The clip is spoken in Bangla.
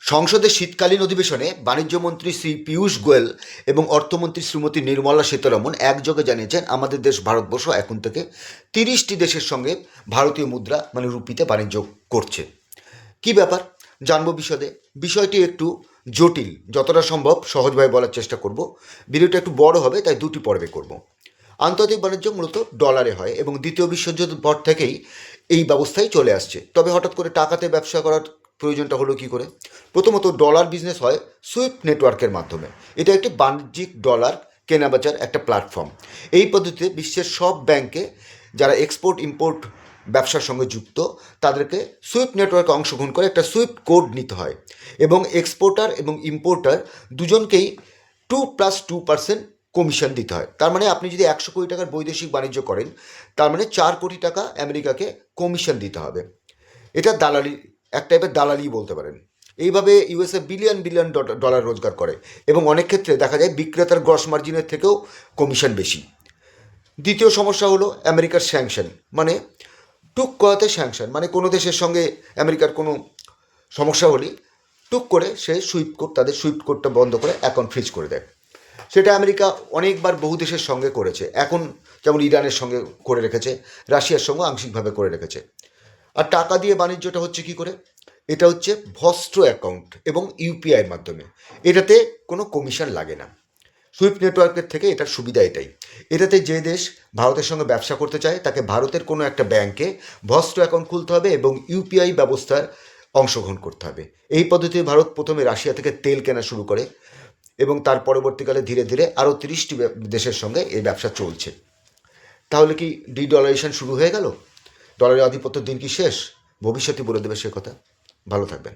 সংসদের শীতকালীন অধিবেশনে বাণিজ্যমন্ত্রী শ্রী পীয়ূষ গোয়েল এবং অর্থমন্ত্রী শ্রীমতী নির্মলা সীতারমণ একযোগে জানিয়েছেন আমাদের দেশ ভারতবর্ষ এখন থেকে 30টি দেশের সঙ্গে ভারতীয় মুদ্রা মানে রুপিতে বাণিজ্য করছে। কি ব্যাপার জানবো বিশদে। বিষয়টি একটু জটিল, যতটা সম্ভব সহজভাবে বলার চেষ্টা করব। ভিডিওটা একটু বড় হবে, তাই দুটি পর্বে করব। আন্তর্জাতিক বাণিজ্য মূলত ডলারে হয় এবং দ্বিতীয় বিশ্বযুদ্ধের পর থেকেই এই ব্যবস্থাই চলে আসছে। তবে হঠাৎ করে টাকাতে ব্যবসা করার প্রয়োজনটা হলো কী করে? প্রথমত ডলার বিজনেস হয় সুইফট নেটওয়ার্কের মাধ্যমে। এটা একটি বাণিজ্যিক ডলার কেনাবেচার একটা প্ল্যাটফর্ম। এই পদ্ধতিতে বিশ্বের সব ব্যাংকে যারা এক্সপোর্ট ইম্পোর্ট ব্যবসার সঙ্গে যুক্ত তাদেরকে সুইফট নেটওয়ার্কে অংশগ্রহণ করে একটা সুইফট কোড নিতে হয় এবং এক্সপোর্টার এবং ইম্পোর্টার দুজনকেই 2+2% কমিশন দিতে হয়। তার মানে আপনি যদি 100 কোটি টাকার বৈদেশিক বাণিজ্য করেন, তার মানে 4 কোটি টাকা আমেরিকাকে কমিশন দিতে হবে। এটা দালালি, এক টাইপের দালালি বলতে পারেন। এইভাবে ইউএসএ বিলিয়ন বিলিয়ন ডলার রোজগার করে এবং অনেক ক্ষেত্রে দেখা যায় বিক্রেতার গ্রস মার্জিনের থেকেও কমিশন বেশি। দ্বিতীয় সমস্যা হলো আমেরিকার স্যাংশন, মানে টুক করাতে স্যাংশন, মানে কোনো দেশের সঙ্গে আমেরিকার কোনো সমস্যা হলেই টুক করে সে সুইফট কোড, তাদের সুইফট কোডটা বন্ধ করে অ্যাকাউন্ট ফ্রিজ করে দেয়। সেটা আমেরিকা অনেকবার বহু দেশের সঙ্গে করেছে। এখন যেমন ইরানের সঙ্গে করে রেখেছে, রাশিয়ার সঙ্গে আংশিকভাবে করে রেখেছে। আর টাকা দিয়ে বাণিজ্যটা হচ্ছে কি করে? এটা হচ্ছে ভস্ত্র অ্যাকাউন্ট এবং ইউপিআইয়ের মাধ্যমে। এটাতে কোনো কমিশন লাগে না। সুইফট নেটওয়ার্কের থেকে এটার সুবিধা এটাই। এটাতে যে দেশ ভারতের সঙ্গে ব্যবসা করতে চায় তাকে ভারতের কোনো একটা ব্যাংকে ভস্ত্র অ্যাকাউন্ট খুলতে হবে এবং ইউপিআই ব্যবস্থার অংশগ্রহণ করতে হবে। এই পদ্ধতিতে ভারত প্রথমে রাশিয়া থেকে তেল কেনা শুরু করে এবং তার পরবর্তীকালে ধীরে ধীরে আরও 30টি দেশের সঙ্গে এই ব্যবসা চলছে। তাহলে কি ডিডলারাইজেশন শুরু হয়ে গেল? ডলারের আধিপত্যের দিন কি শেষ? ভবিষ্যতে বলে দেবে সে কথা। ভালো থাকবেন।